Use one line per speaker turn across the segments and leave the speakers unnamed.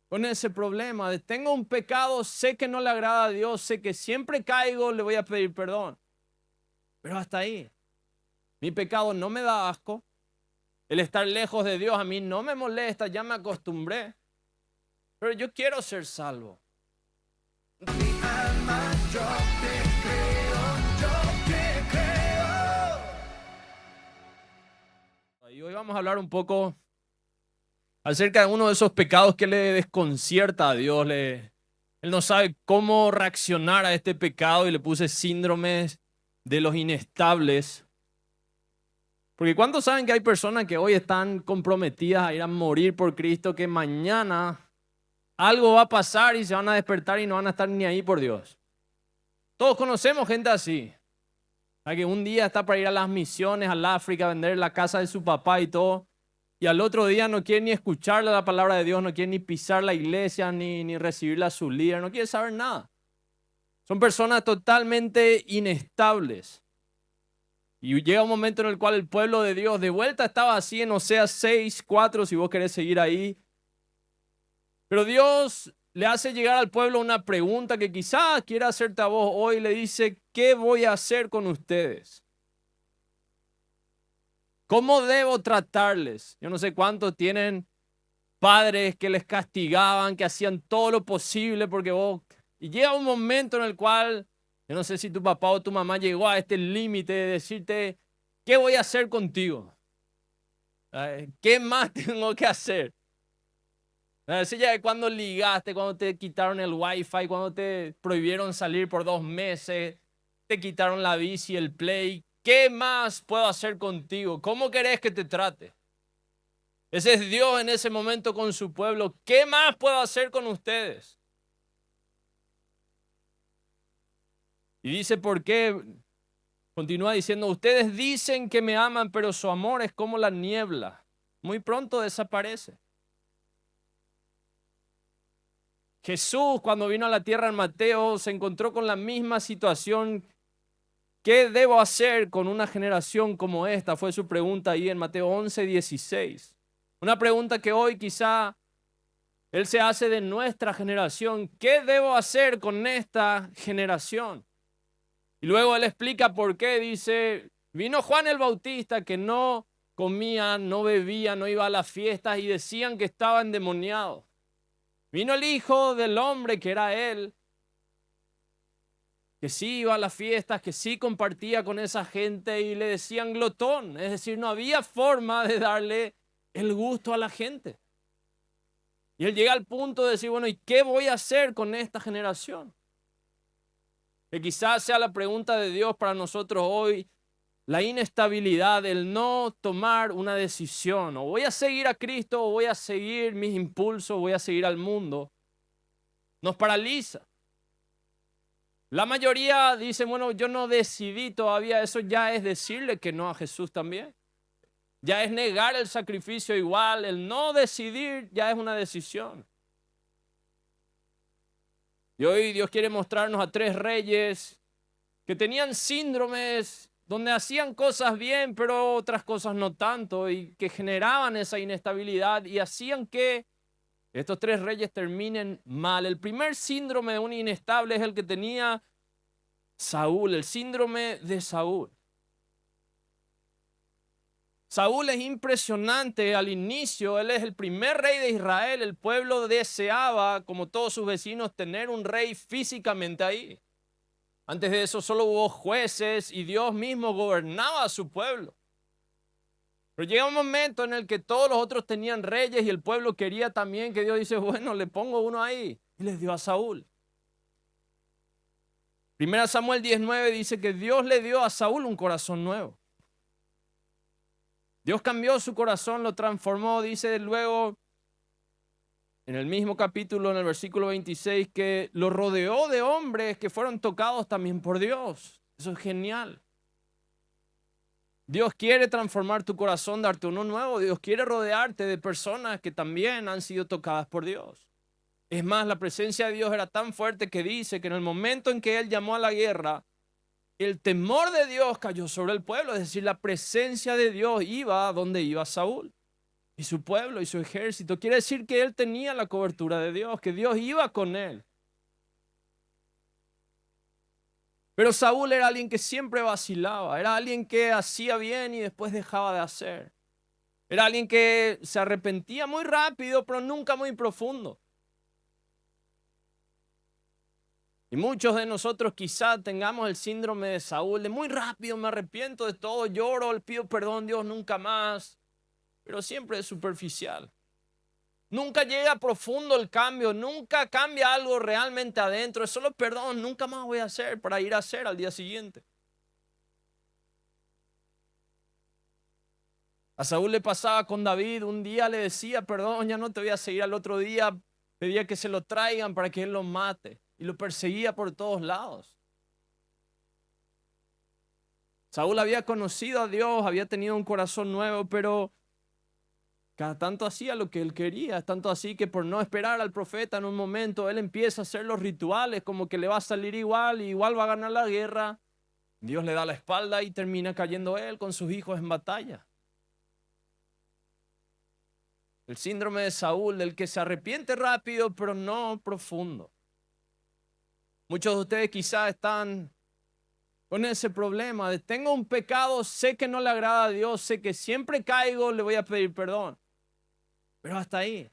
con ese problema de tengo un pecado, sé que no le agrada a Dios, sé que siempre caigo, le voy a pedir perdón. Pero hasta ahí, mi pecado no me da asco, el estar lejos de Dios a mí no me molesta, ya me acostumbré, pero yo quiero ser salvo. Mi alma, yo te creo, yo te creo. Y hoy vamos a hablar un poco acerca de uno de esos pecados que le desconcierta a Dios. Él no sabe cómo reaccionar a este pecado y le puse síndromes de los inestables. Porque ¿cuántos saben que hay personas que hoy están comprometidas a ir a morir por Cristo, que mañana algo va a pasar y se van a despertar y no van a estar ni ahí por Dios? Todos conocemos gente así. Hay que un día está para ir a las misiones, al África, vender la casa de su papá y todo. Y al otro día no quiere ni escuchar la palabra de Dios, no quiere ni pisar la iglesia, ni recibirla a su líder, no quiere saber nada. Son personas totalmente inestables. Y llega un momento en el cual el pueblo de Dios de vuelta estaba así en Oseas 6:4, si vos querés seguir ahí. Pero Dios le hace llegar al pueblo una pregunta que quizás quiera hacerte a vos hoy. Le dice, ¿qué voy a hacer con ustedes? ¿Cómo debo tratarles? Yo no sé cuántos tienen padres que les castigaban, que hacían todo lo posible porque vos... Y llega un momento en el cual, yo no sé si tu papá o tu mamá llegó a este límite de decirte, ¿qué voy a hacer contigo? ¿Qué más tengo que hacer? Ese ya es cuando ligaste, cuando te quitaron el wifi, cuando te prohibieron salir por 2 meses, te quitaron la bici, el play. ¿Qué más puedo hacer contigo? ¿Cómo querés que te trate? Ese es Dios en ese momento con su pueblo. ¿Qué más puedo hacer con ustedes? Y dice, ¿por qué? Continúa diciendo, ustedes dicen que me aman, pero su amor es como la niebla. Muy pronto desaparece. Jesús, cuando vino a la tierra en Mateo, se encontró con la misma situación. ¿Qué debo hacer con una generación como esta? Fue su pregunta ahí en Mateo 11:16. Una pregunta que hoy quizá Él se hace de nuestra generación. ¿Qué debo hacer con esta generación? Y luego Él explica por qué. Dice, vino Juan el Bautista que no comía, no bebía, no iba a las fiestas y decían que estaba endemoniado. Vino el Hijo del Hombre, que era Él, que sí iba a las fiestas, que sí compartía con esa gente y le decían glotón. Es decir, no había forma de darle el gusto a la gente. Y él llega al punto de decir, bueno, ¿y qué voy a hacer con esta generación? Que quizás sea la pregunta de Dios para nosotros hoy, la inestabilidad, el no tomar una decisión. O voy a seguir a Cristo o voy a seguir mis impulsos, voy a seguir al mundo. Nos paraliza. La mayoría dice, bueno, yo no decidí todavía. Eso ya es decirle que no a Jesús también. Ya es negar el sacrificio igual. El no decidir ya es una decisión. Y hoy Dios quiere mostrarnos a 3 reyes que tenían síndromes donde hacían cosas bien, pero otras cosas no tanto, y que generaban esa inestabilidad y hacían que estos 3 reyes terminen mal. El primer síndrome de un inestable es el que tenía Saúl, el síndrome de Saúl. Saúl es impresionante al inicio, él es el primer rey de Israel, el pueblo deseaba, como todos sus vecinos, tener un rey físicamente ahí. Antes de eso solo hubo jueces y Dios mismo gobernaba a su pueblo. Pero llega un momento en el que todos los otros tenían reyes y el pueblo quería también, que Dios dice, bueno, le pongo uno ahí. Y les dio a Saúl. Primera Samuel 19 dice que Dios le dio a Saúl un corazón nuevo. Dios cambió su corazón, lo transformó, dice luego en el mismo capítulo, en el versículo 26, que lo rodeó de hombres que fueron tocados también por Dios. Eso es genial. Dios quiere transformar tu corazón, darte uno nuevo. Dios quiere rodearte de personas que también han sido tocadas por Dios. Es más, la presencia de Dios era tan fuerte que dice que en el momento en que Él llamó a la guerra, el temor de Dios cayó sobre el pueblo. Es decir, la presencia de Dios iba a donde iba Saúl. y su pueblo y su ejército. Quiere decir que él tenía la cobertura de Dios, que Dios iba con él. Pero Saúl era alguien que siempre vacilaba, era alguien que hacía bien y después dejaba de hacer. Era alguien que se arrepentía muy rápido, pero nunca muy profundo. Y muchos de nosotros quizá tengamos el síndrome de Saúl, de muy rápido me arrepiento de todo, lloro, le pido perdón, Dios, nunca más. Pero siempre es superficial. Nunca llega profundo el cambio, nunca cambia algo realmente adentro. Es solo perdón, nunca más voy a hacer para ir a hacer al día siguiente. A Saúl le pasaba con David, un día le decía, perdón, ya no te voy a seguir, al otro día pedía que se lo traigan para que él lo mate y lo perseguía por todos lados. Saúl había conocido a Dios, había tenido un corazón nuevo, pero cada tanto hacía lo que él quería, tanto así que por no esperar al profeta en un momento, él empieza a hacer los rituales, como que le va a salir igual, y igual va a ganar la guerra. Dios le da la espalda y termina cayendo él con sus hijos en batalla. El síndrome de Saúl, del que se arrepiente rápido, pero no profundo. Muchos de ustedes quizás están con ese problema de tengo un pecado, sé que no le agrada a Dios, sé que siempre caigo, le voy a pedir perdón. Pero hasta ahí.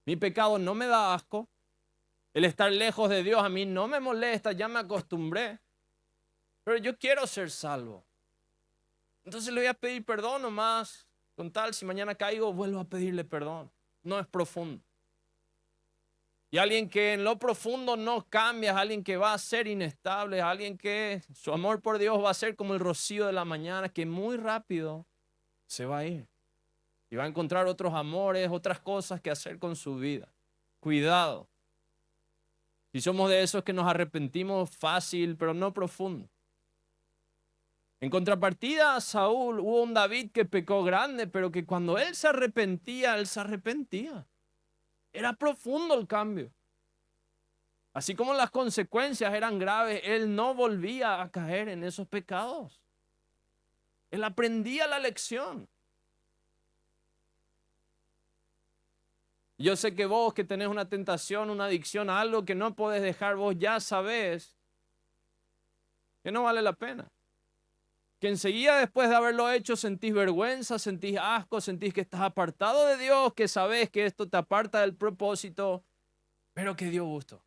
Mi pecado no me da asco. El estar lejos de Dios a mí no me molesta, ya me acostumbré. Pero yo quiero ser salvo. Entonces le voy a pedir perdón nomás. Con tal, si mañana caigo, vuelvo a pedirle perdón. No es profundo. Y alguien que en lo profundo no cambia, es alguien que va a ser inestable, es alguien que su amor por Dios va a ser como el rocío de la mañana, que muy rápido se va a ir. Y va a encontrar otros amores, otras cosas que hacer con su vida. Cuidado. Si somos de esos que nos arrepentimos fácil, pero no profundo. En contrapartida a Saúl hubo un David que pecó grande, pero que cuando él se arrepentía, él se arrepentía. Era profundo el cambio. Así como las consecuencias eran graves, él no volvía a caer en esos pecados. Él aprendía la lección. Yo sé que vos que tenés una tentación, una adicción a algo que no podés dejar, vos ya sabés que no vale la pena. Que enseguida después de haberlo hecho sentís vergüenza, sentís asco, sentís que estás apartado de Dios, que sabés que esto te aparta del propósito, pero que dio gusto.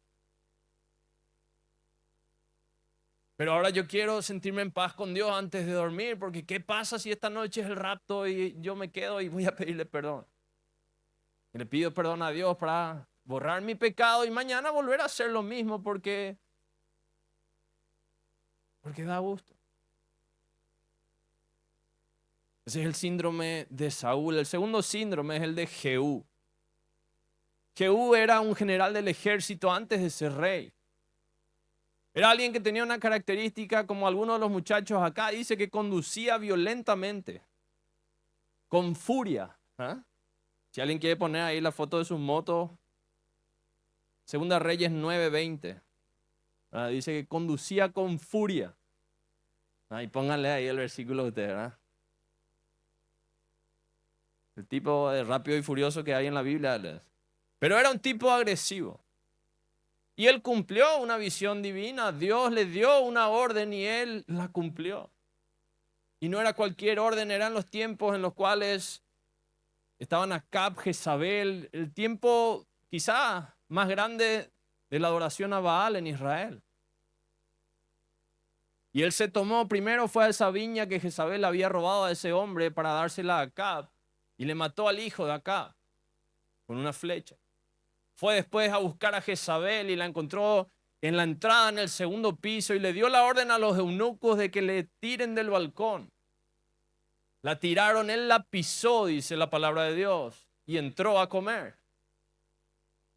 Pero ahora yo quiero sentirme en paz con Dios antes de dormir, porque ¿qué pasa si esta noche es el rapto y yo me quedo y voy a pedirle perdón? Y le pido perdón a Dios para borrar mi pecado y mañana volver a hacer lo mismo porque da gusto. Ese es el síndrome de Saúl. El segundo síndrome es el de Jehú. Jehú era un general del ejército antes de ser rey. Era alguien que tenía una característica, como algunos de los muchachos acá, dice que conducía violentamente, con furia. ¿Ah? Si alguien quiere poner ahí la foto de su moto, Segunda Reyes 9:20. Dice que conducía con furia. Y pónganle ahí el versículo de usted, ¿verdad? El tipo de rápido y furioso que hay en la Biblia. Pero era un tipo agresivo. Y él cumplió una visión divina. Dios le dio una orden y él la cumplió. Y no era cualquier orden, eran los tiempos en los cuales estaban Acab, Jezabel, el tiempo quizá más grande de la adoración a Baal en Israel. Y él se tomó, primero fue a esa viña que Jezabel había robado a ese hombre para dársela a Acab. Y le mató al hijo de Acab con una flecha. Fue después a buscar a Jezabel y la encontró en la entrada en el segundo piso y le dio la orden a los eunucos de que le tiren del balcón. La tiraron, él la pisó, dice la palabra de Dios, y entró a comer.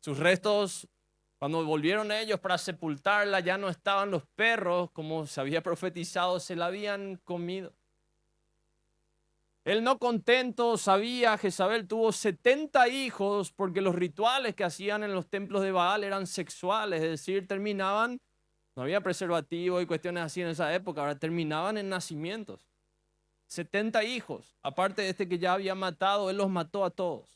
Sus restos, cuando volvieron ellos para sepultarla, ya no estaban los perros, como se había profetizado, se la habían comido. Él no contento, sabía, Jezabel tuvo 70 hijos porque los rituales que hacían en los templos de Baal eran sexuales, es decir, terminaban, no había preservativo y cuestiones así en esa época, ahora terminaban en nacimientos. 70 hijos. Aparte de este que ya había matado, él los mató a todos.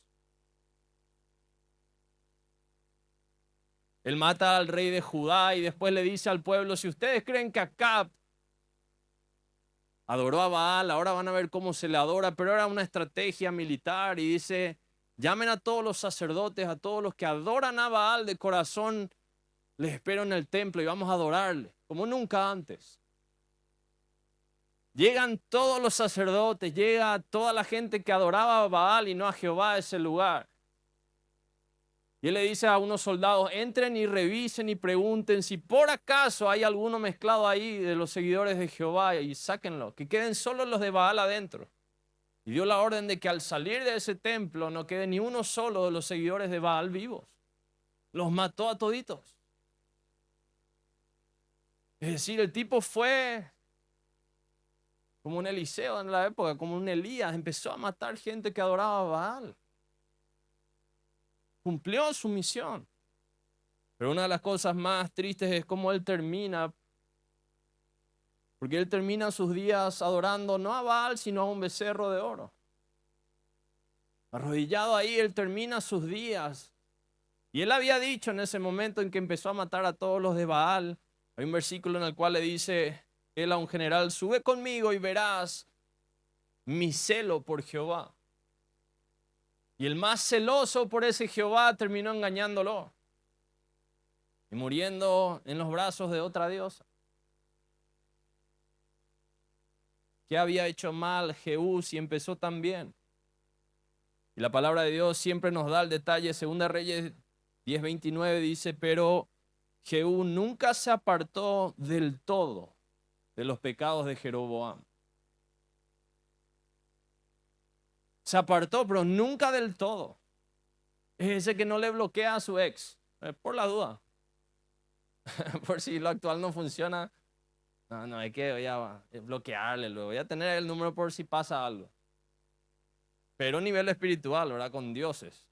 Él mata al rey de Judá y después le dice al pueblo, si ustedes creen que Acab adoró a Baal, ahora van a ver cómo se le adora, pero era una estrategia militar y dice, llamen a todos los sacerdotes, a todos los que adoran a Baal de corazón, les espero en el templo y vamos a adorarle, como nunca antes. Llegan todos los sacerdotes, llega toda la gente que adoraba a Baal y no a Jehová a ese lugar. Y él le dice a unos soldados, entren y revisen y pregunten si por acaso hay alguno mezclado ahí de los seguidores de Jehová y sáquenlo, que queden solo los de Baal adentro. Y dio la orden de que al salir de ese templo no quede ni uno solo de los seguidores de Baal vivos. Los mató a toditos. Es decir, el tipo fue como un Eliseo en la época, como un Elías, empezó a matar gente que adoraba a Baal. Cumplió su misión. Pero una de las cosas más tristes es cómo él termina, porque él termina sus días adorando no a Baal, sino a un becerro de oro. Arrodillado ahí, él termina sus días. Y él había dicho en ese momento en que empezó a matar a todos los de Baal, hay un versículo en el cual le dice él a un general, sube conmigo y verás mi celo por Jehová. Y el más celoso por ese Jehová terminó engañándolo y muriendo en los brazos de otra diosa. ¿Qué había hecho mal Jehú si empezó tan bien? Y la palabra de Dios siempre nos da el detalle. Segunda Reyes 10:29 dice, pero Jehú nunca se apartó del todo de los pecados de Jeroboam. Se apartó, pero nunca del todo. Es ese que no le bloquea a su ex, por la duda. Por si lo actual no funciona, no hay que voy a bloquearle, luego voy a tener el número por si pasa algo. Pero a nivel espiritual, ¿verdad? Con dioses.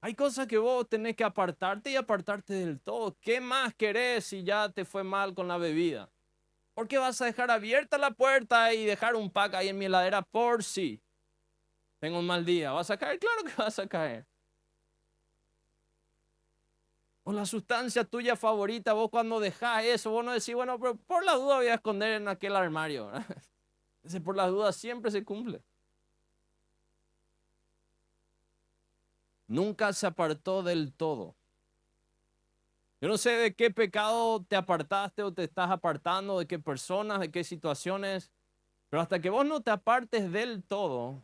Hay cosas que vos tenés que apartarte y apartarte del todo. ¿Qué más querés si ya te fue mal con la bebida? ¿Por qué vas a dejar abierta la puerta y dejar un pack ahí en mi heladera por si tengo un mal día? ¿Vas a caer? Claro que vas a caer. O la sustancia tuya favorita, vos cuando dejás eso, vos no decís, bueno, pero por la duda voy a esconder en aquel armario, ¿verdad? Ese por la duda siempre se cumple. Nunca se apartó del todo. Yo no sé de qué pecado te apartaste o te estás apartando, de qué personas, de qué situaciones, pero hasta que vos no te apartes del todo,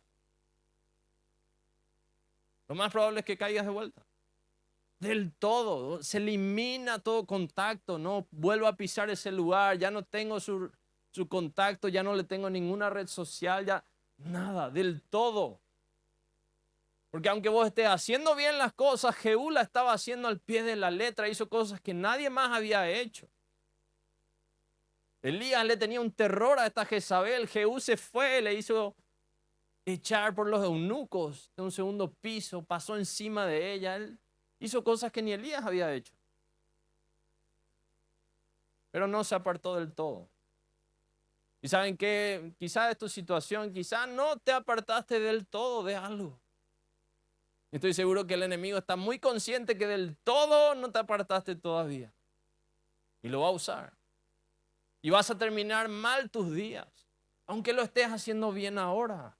lo más probable es que caigas de vuelta. Del todo, se elimina todo contacto, no vuelvo a pisar ese lugar, ya no tengo su contacto, ya no le tengo ninguna red social, ya nada, del todo. Porque aunque vos estés haciendo bien las cosas, Jehú la estaba haciendo al pie de la letra, hizo cosas que nadie más había hecho. Elías le tenía un terror a esta Jezabel, Jehú se fue, le hizo echar por los eunucos de un segundo piso, pasó encima de ella, él hizo cosas que ni Elías había hecho. Pero no se apartó del todo. Y saben que quizás de tu situación, quizás no te apartaste del todo de algo. Estoy seguro que el enemigo está muy consciente que del todo no te apartaste todavía. Y lo va a usar. Y vas a terminar mal tus días, aunque lo estés haciendo bien ahora.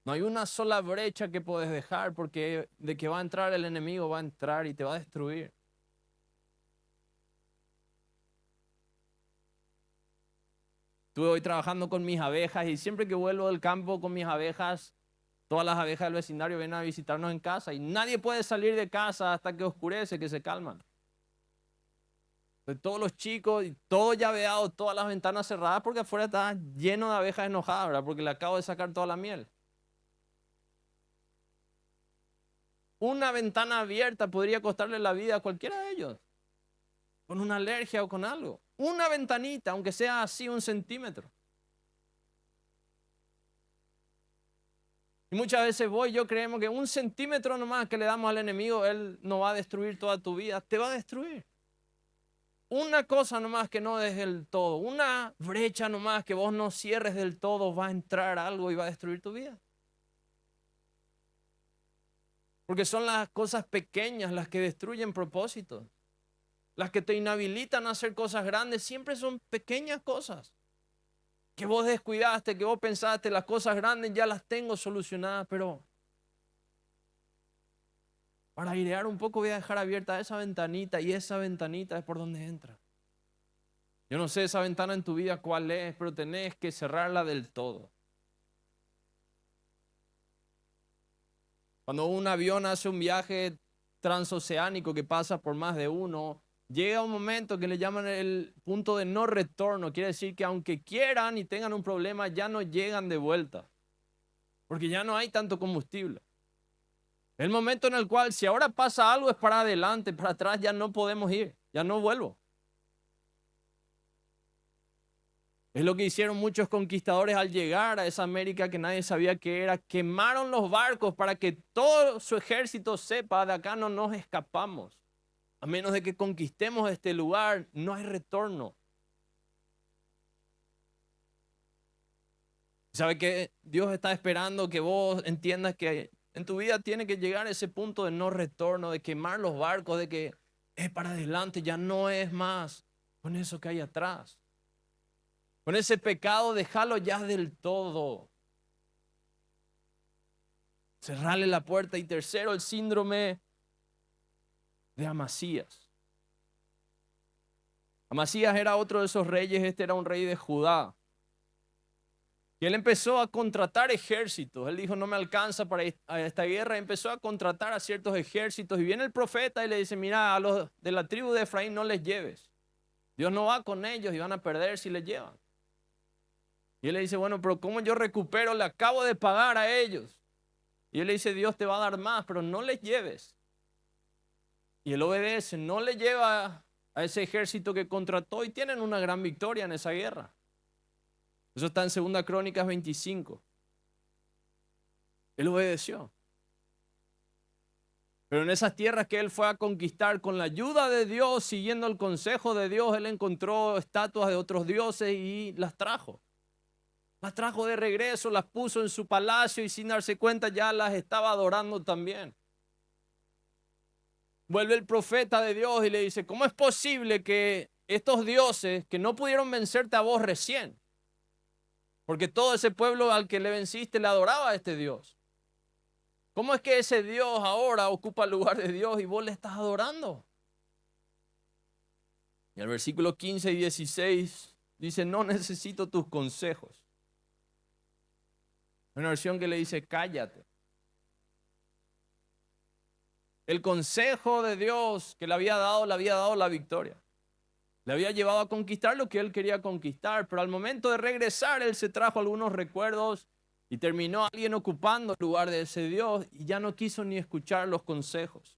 No hay una sola brecha que puedes dejar, porque de que va a entrar el enemigo, va a entrar y te va a destruir. Estuve hoy trabajando con mis abejas y siempre que vuelvo del campo con mis abejas, todas las abejas del vecindario vienen a visitarnos en casa y nadie puede salir de casa hasta que oscurece, que se calman. De todos los chicos, y todo llaveado, todas las ventanas cerradas porque afuera está lleno de abejas enojadas, ¿verdad? Porque le acabo de sacar toda la miel. Una ventana abierta podría costarle la vida a cualquiera de ellos, con una alergia o con algo. Una ventanita, aunque sea así 1 centímetro. Y muchas veces yo creemos que 1 centímetro nomás que le damos al enemigo, él no va a destruir toda tu vida, te va a destruir. una cosa nomás que no dejes del todo, una brecha nomás que vos no cierres del todo, va a entrar algo y va a destruir tu vida. Porque son las cosas pequeñas las que destruyen propósitos. Las que te inhabilitan a hacer cosas grandes siempre son pequeñas cosas. Que vos descuidaste, que vos pensaste, las cosas grandes ya las tengo solucionadas, pero para airear un poco voy a dejar abierta esa ventanita y esa ventanita es por donde entra. Yo no sé esa ventana en tu vida cuál es, pero tenés que cerrarla del todo. Cuando un avión hace un viaje transoceánico que pasa por más de uno, llega un momento que le llaman el punto de no retorno. Quiere decir que aunque quieran y tengan un problema, ya no llegan de vuelta. Porque ya no hay tanto combustible. El momento en el cual si ahora pasa algo es para adelante, para atrás ya no podemos ir, ya no vuelvo. Es lo que hicieron muchos conquistadores al llegar a esa América que nadie sabía qué era. Quemaron los barcos para que todo su ejército sepa, de acá no nos escapamos. A menos de que conquistemos este lugar, no hay retorno. ¿Sabe que Dios está esperando que vos entiendas que en tu vida tiene que llegar a ese punto de no retorno, de quemar los barcos, de que es para adelante, ya no es más con eso que hay atrás? Con ese pecado, déjalo ya del todo. Cerrarle la puerta. Y tercero, el síndrome de Amasías. Amasías era otro de esos reyes, este era un rey de Judá. Y él empezó a contratar ejércitos. Él dijo, no me alcanza para esta guerra. Empezó a contratar a ciertos ejércitos. Y viene el profeta y le dice, mira, a los de la tribu de Efraín no les lleves. Dios no va con ellos y van a perder si les llevan. Y él le dice, bueno, pero ¿cómo yo recupero? Le acabo de pagar a ellos. Y él le dice, Dios te va a dar más, pero no les lleves. Y él obedece, no le lleva a ese ejército que contrató y tienen una gran victoria en esa guerra. Eso está en 2 Crónicas 25. Él obedeció. Pero en esas tierras que él fue a conquistar con la ayuda de Dios, siguiendo el consejo de Dios, él encontró estatuas de otros dioses y las trajo. Las trajo de regreso, las puso en su palacio y sin darse cuenta ya las estaba adorando también. Vuelve el profeta de Dios y le dice, ¿cómo es posible que estos dioses que no pudieron vencerte a vos recién? Porque todo ese pueblo al que le venciste le adoraba a este Dios. ¿Cómo es que ese Dios ahora ocupa el lugar de Dios y vos le estás adorando? Y el versículo 15 y 16 dice, no necesito tus consejos. Una versión que le dice, cállate. El consejo de Dios que le había dado la victoria. Le había llevado a conquistar lo que él quería conquistar, pero al momento de regresar, él se trajo algunos recuerdos y terminó alguien ocupando el lugar de ese Dios y ya no quiso ni escuchar los consejos.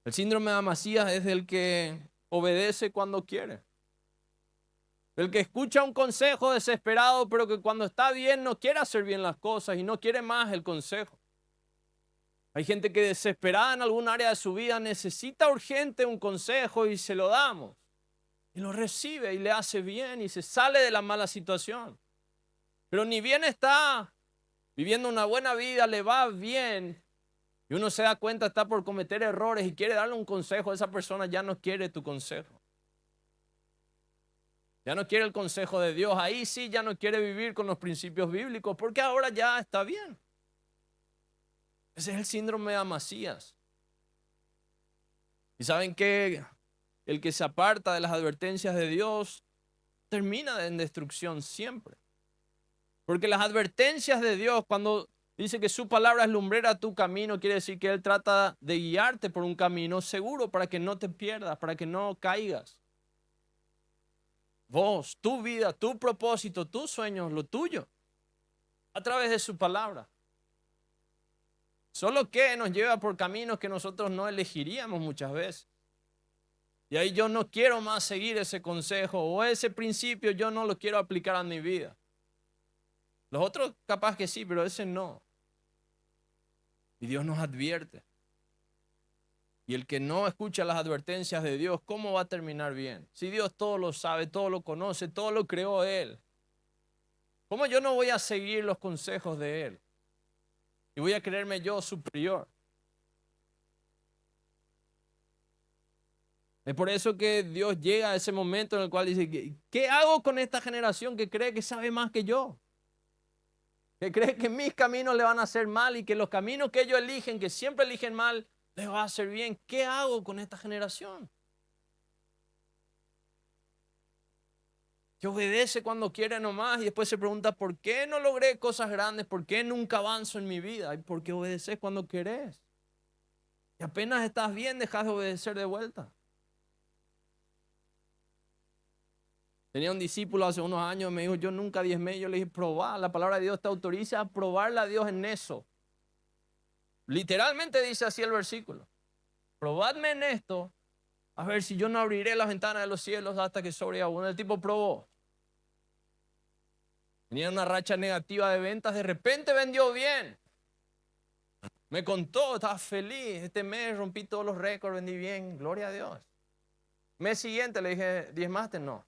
El síndrome de Amasías es el que obedece cuando quiere. El que escucha un consejo desesperado, pero que cuando está bien no quiere hacer bien las cosas y no quiere más el consejo. Hay gente que desesperada en algún área de su vida necesita urgente un consejo y se lo damos. Y lo recibe y le hace bien y se sale de la mala situación. Pero ni bien está viviendo una buena vida, le va bien y uno se da cuenta, está por cometer errores y quiere darle un consejo, esa persona ya no quiere tu consejo. Ya no quiere el consejo de Dios. Ahí sí ya no quiere vivir con los principios bíblicos porque ahora ya está bien. Ese es el síndrome de Amasías. ¿Y saben qué? El que se aparta de las advertencias de Dios termina en destrucción siempre. Porque las advertencias de Dios, cuando dice que su palabra es lumbrera a tu camino, quiere decir que Él trata de guiarte por un camino seguro para que no te pierdas, para que no caigas. Vos, tu vida, tu propósito, tus sueños, lo tuyo, a través de su palabra. Solo que nos lleva por caminos que nosotros no elegiríamos muchas veces. Y ahí yo no quiero más seguir ese consejo o ese principio, yo no lo quiero aplicar a mi vida. Los otros capaz que sí, pero ese no. Y Dios nos advierte. Y el que no escucha las advertencias de Dios, ¿cómo va a terminar bien? Si Dios todo lo sabe, todo lo conoce, todo lo creó Él. ¿Cómo yo no voy a seguir los consejos de Él? Y voy a creerme yo superior. Es por eso que Dios llega a ese momento en el cual dice, ¿qué hago con esta generación que cree que sabe más que yo? Que cree que mis caminos le van a hacer mal y que los caminos que ellos eligen, que siempre eligen mal, les va a hacer bien. ¿Qué hago con esta generación? Que obedece cuando quiere nomás y después se pregunta, ¿por qué no logré cosas grandes? ¿Por qué nunca avanzo en mi vida? ¿Y por qué obedeces cuando querés? Y apenas estás bien, dejas de obedecer de vuelta. Tenía un discípulo hace unos años, me dijo, yo nunca diezmé. Yo le dije, probá, la palabra de Dios te autoriza a probarle a Dios en eso. Literalmente dice así el versículo. Probadme en esto, a ver si yo no abriré las ventanas de los cielos hasta que sobreabunde. El tipo probó. Tenía una racha negativa de ventas, de repente vendió bien. Me contó, estaba feliz. Este mes rompí todos los récords, vendí bien, gloria a Dios. Mes siguiente le dije, ¿diezmaste? No.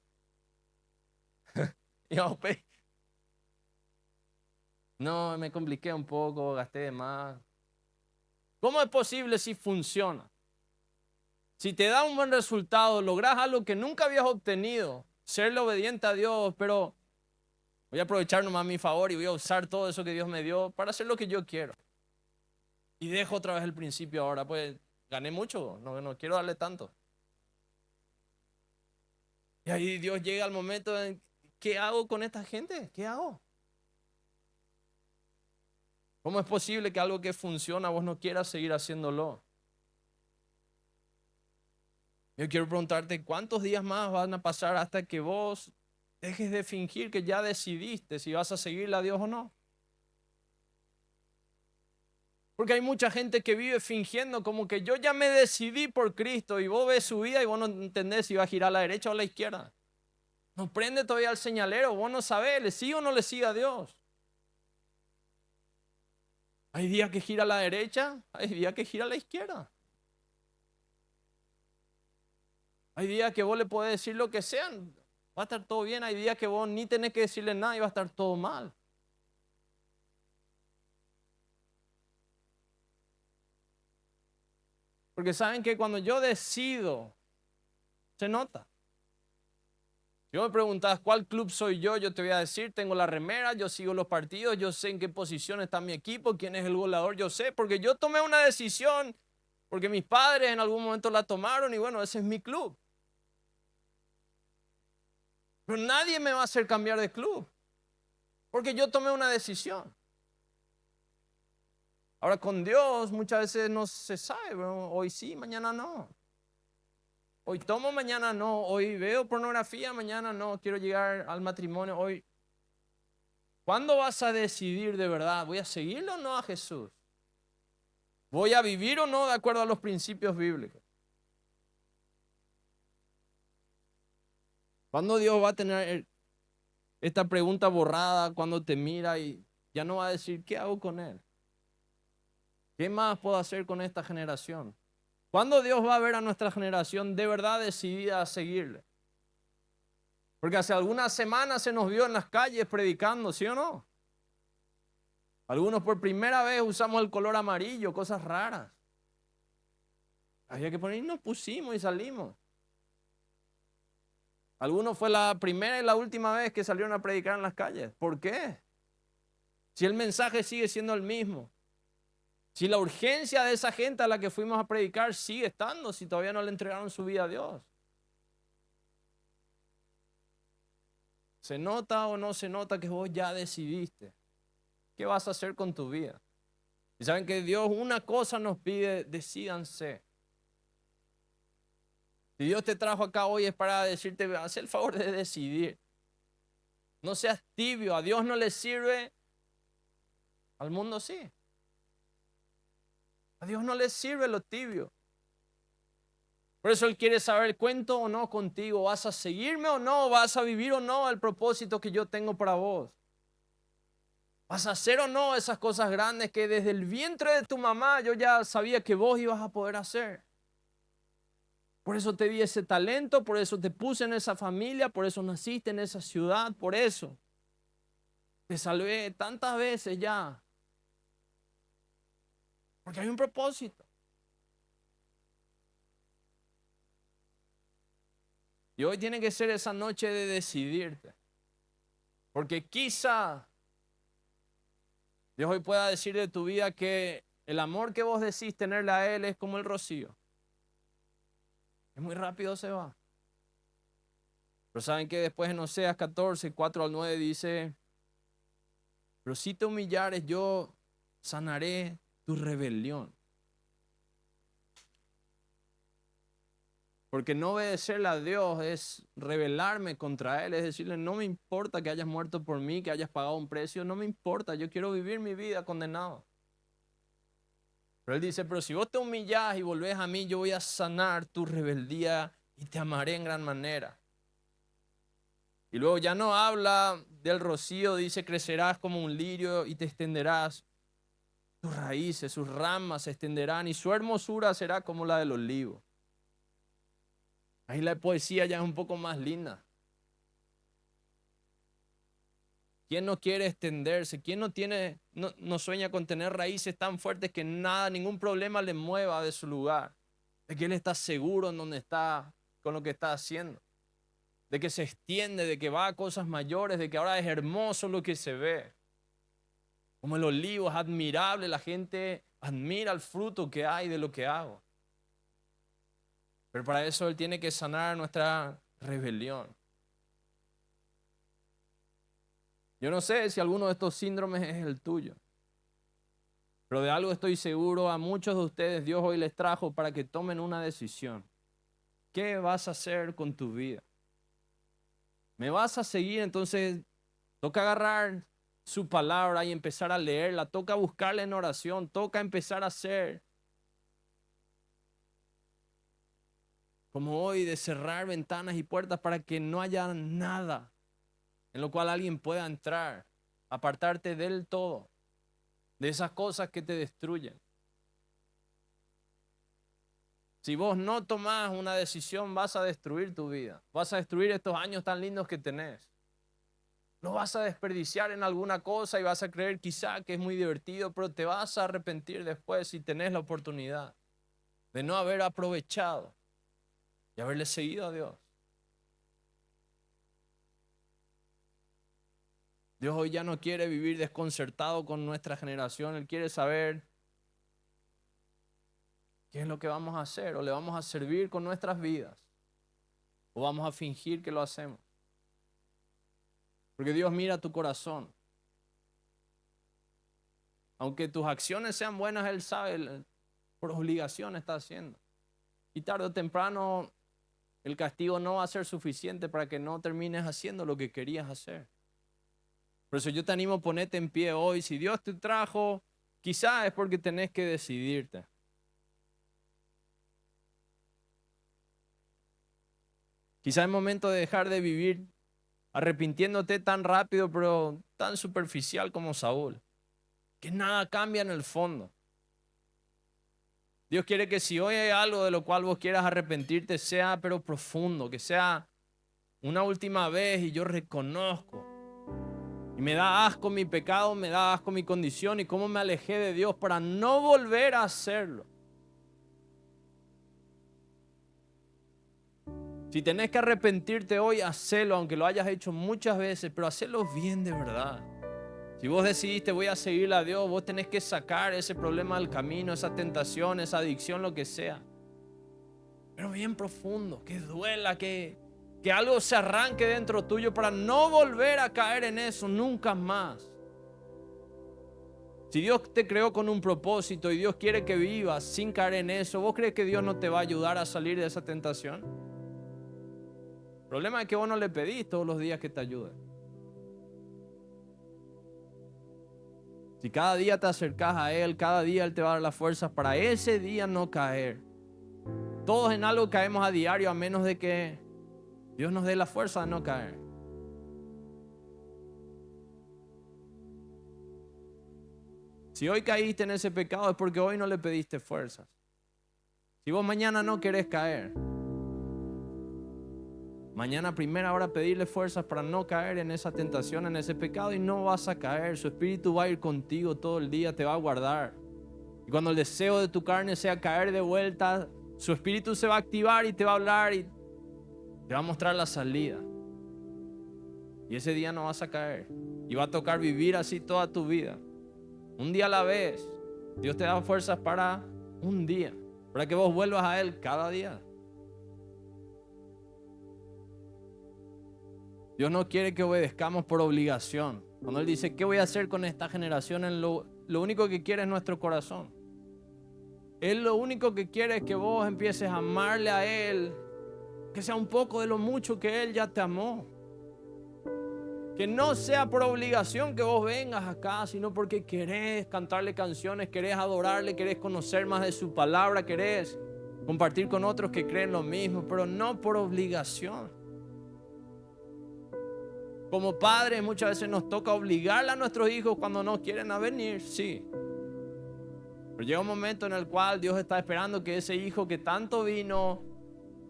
No, me compliqué un poco, gasté de más. ¿Cómo es posible si funciona? Si te da un buen resultado, logras algo que nunca habías obtenido, serle obediente a Dios, pero voy a aprovechar nomás a mi favor y voy a usar todo eso que Dios me dio para hacer lo que yo quiero. Y dejo otra vez el principio ahora, pues gané mucho, no quiero darle tanto. Y ahí Dios llega al momento en, ¿qué hago con esta gente? ¿Qué hago? ¿Cómo es posible que algo que funciona vos no quieras seguir haciéndolo? Yo quiero preguntarte, ¿cuántos días más van a pasar hasta que vos dejes de fingir que ya decidiste si vas a seguirle a Dios o no? Porque hay mucha gente que vive fingiendo como que yo ya me decidí por Cristo y vos ves su vida y vos no entendés si va a girar a la derecha o a la izquierda. No prende todavía el señalero, vos no sabés, ¿le sigue o no le sigue a Dios? Hay días que gira a la derecha, hay días que gira a la izquierda. Hay días que vos le podés decir lo que sean, va a estar todo bien. Hay días que vos ni tenés que decirle nada y va a estar todo mal. Porque saben que cuando yo decido, se nota. Si vos me preguntás cuál club soy yo te voy a decir, tengo la remera, yo sigo los partidos, yo sé en qué posición está mi equipo, quién es el goleador, yo sé, porque yo tomé una decisión, porque mis padres en algún momento la tomaron y bueno, ese es mi club. Pero nadie me va a hacer cambiar de club, porque yo tomé una decisión. Ahora con Dios muchas veces no se sabe, bro. Hoy sí, mañana no. Hoy tomo, mañana no. Hoy veo pornografía, mañana no. Quiero llegar al matrimonio hoy. ¿Cuándo vas a decidir de verdad? ¿Voy a seguirlo o no a Jesús? ¿Voy a vivir o no de acuerdo a los principios bíblicos? ¿Cuándo Dios va a tener esta pregunta borrada cuando te mira y ya no va a decir, ¿qué hago con él? ¿Qué más puedo hacer con esta generación? ¿Cuándo Dios va a ver a nuestra generación de verdad decidida a seguirle? Porque hace algunas semanas se nos vio en las calles predicando, ¿sí o no? Algunos por primera vez usamos el color amarillo, cosas raras. Había que poner y nos pusimos y salimos. Algunos fue la primera y la última vez que salieron a predicar en las calles. ¿Por qué? Si el mensaje sigue siendo el mismo. Si la urgencia de esa gente a la que fuimos a predicar sigue estando, si todavía no le entregaron su vida a Dios. ¿Se nota o no se nota que vos ya decidiste? ¿Qué vas a hacer con tu vida? Y saben que Dios una cosa nos pide, decídanse. Si Dios te trajo acá hoy es para decirte, haz el favor de decidir. No seas tibio, a Dios no le sirve, al mundo sí. A Dios no le sirve lo tibio. Por eso Él quiere saber, ¿cuento o no contigo? ¿Vas a seguirme o no? ¿Vas a vivir o no el propósito que yo tengo para vos? ¿Vas a hacer o no esas cosas grandes que desde el vientre de tu mamá yo ya sabía que vos ibas a poder hacer? Por eso te di ese talento, por eso te puse en esa familia, por eso naciste en esa ciudad, por eso. Te salvé tantas veces ya. Porque hay un propósito. Y hoy tiene que ser esa noche de decidirte. Porque quizá Dios hoy pueda decir de tu vida que el amor que vos decís tenerle a Él es como el rocío. Es muy rápido se va. Pero saben que después en Oseas 14, 4 al 9 dice, pero si te humillares yo sanaré tu rebelión. Porque no obedecerle a Dios es rebelarme contra Él, es decirle, no me importa que hayas muerto por mí, que hayas pagado un precio, no me importa, yo quiero vivir mi vida condenado. Pero Él dice, pero si vos te humillás y volvés a mí, yo voy a sanar tu rebeldía y te amaré en gran manera. Y luego ya no habla del rocío, dice, crecerás como un lirio y te extenderás. Sus raíces, sus ramas se extenderán y su hermosura será como la del olivo. Ahí la poesía ya es un poco más linda. ¿Quién no quiere extenderse? ¿Quién no sueña con tener raíces tan fuertes que nada, ningún problema le mueva de su lugar? De que él está seguro en donde está, con lo que está haciendo. De que se extiende, de que va a cosas mayores, de que ahora es hermoso lo que se ve. Como el olivo es admirable, la gente admira el fruto que hay de lo que hago. Pero para eso Él tiene que sanar nuestra rebelión. Yo no sé si alguno de estos síndromes es el tuyo, pero de algo estoy seguro, a muchos de ustedes Dios hoy les trajo para que tomen una decisión. ¿Qué vas a hacer con tu vida? ¿Me vas a seguir? Entonces toca agarrar su palabra y empezar a leerla, toca buscarla en oración, toca empezar a hacer como hoy, de cerrar ventanas y puertas para que no haya nada en lo cual alguien pueda entrar, apartarte del todo, de esas cosas que te destruyen. Si vos no tomás una decisión, vas a destruir tu vida, vas a destruir estos años tan lindos que tenés. Lo vas a desperdiciar en alguna cosa y vas a creer quizá que es muy divertido, pero te vas a arrepentir después si tenés la oportunidad de no haber aprovechado y haberle seguido a Dios. Dios hoy ya no quiere vivir desconcertado con nuestra generación. Él quiere saber qué es lo que vamos a hacer, o le vamos a servir con nuestras vidas, o vamos a fingir que lo hacemos. Porque Dios mira tu corazón. Aunque tus acciones sean buenas, Él sabe, por obligación está haciendo. Y tarde o temprano el castigo no va a ser suficiente para que no termines haciendo lo que querías hacer. Por eso yo te animo a ponerte en pie hoy. Si Dios te trajo, quizás es porque tenés que decidirte. Quizás es momento de dejar de vivir arrepintiéndote tan rápido, pero tan superficial como Saúl, que nada cambia en el fondo. Dios quiere que si hoy hay algo de lo cual vos quieras arrepentirte, sea pero profundo, que sea una última vez y yo reconozco. Y me da asco mi pecado, me da asco mi condición y cómo me alejé de Dios para no volver a hacerlo. Si tenés que arrepentirte hoy, hacelo, aunque lo hayas hecho muchas veces, pero hacelo bien de verdad. Si vos decidiste voy a seguirle a Dios, vos tenés que sacar ese problema del camino, esa tentación, esa adicción, lo que sea. Pero bien profundo, que duela, que algo se arranque dentro tuyo para no volver a caer en eso nunca más. Si Dios te creó con un propósito y Dios quiere que vivas sin caer en eso, ¿vos crees que Dios no te va a ayudar a salir de esa tentación? El problema es que vos no le pedís todos los días que te ayude. Si cada día te acercás a Él, cada día Él te va a dar las fuerzas para ese día no caer. Todos en algo caemos a diario a menos de que Dios nos dé la fuerza de no caer. Si hoy caíste en ese pecado es porque hoy no le pediste fuerzas. Si vos mañana no querés caer, Mañana a primera hora pedirle fuerzas para no caer en esa tentación, en ese pecado, y no vas a caer. Su espíritu va a ir contigo todo el día, te va a guardar. Y cuando el deseo de tu carne sea caer de vuelta, su espíritu se va a activar y te va a hablar y te va a mostrar la salida. Y ese día no vas a caer. Y va a tocar vivir así toda tu vida. Un día a la vez. Dios te da fuerzas para un día, para que vos vuelvas a Él cada día. Dios no quiere que obedezcamos por obligación. Cuando Él dice, ¿qué voy a hacer con esta generación? Él lo único que quiere es nuestro corazón. Él lo único que quiere es que vos empieces a amarle a Él, que sea un poco de lo mucho que Él ya te amó. Que no sea por obligación que vos vengas acá, sino porque querés cantarle canciones, querés adorarle, querés conocer más de su palabra, querés compartir con otros que creen lo mismo, pero no por obligación. Como padres muchas veces nos toca obligarle a nuestros hijos cuando no quieren venir, sí. Pero llega un momento en el cual Dios está esperando que ese hijo que tanto vino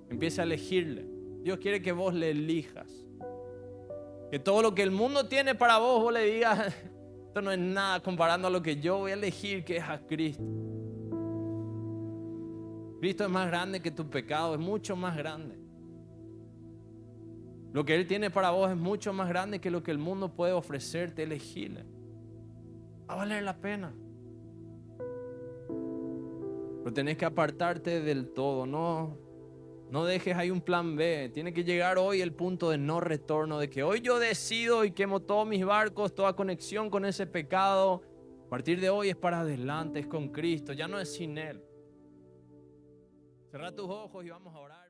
empiece a elegirle. Dios quiere que vos le elijas. Que todo lo que el mundo tiene para vos, vos le digas, esto no es nada comparando a lo que yo voy a elegir, que es a Cristo. Cristo es más grande que tu pecado, es mucho más grande. Lo que Él tiene para vos es mucho más grande que lo que el mundo puede ofrecerte, elegirle. Va a valer la pena. Pero tenés que apartarte del todo, no dejes ahí un plan B. Tiene que llegar hoy el punto de no retorno, de que hoy yo decido y quemo todos mis barcos, toda conexión con ese pecado. A partir de hoy es para adelante, es con Cristo, ya no es sin Él. Cerrá tus ojos y vamos a orar.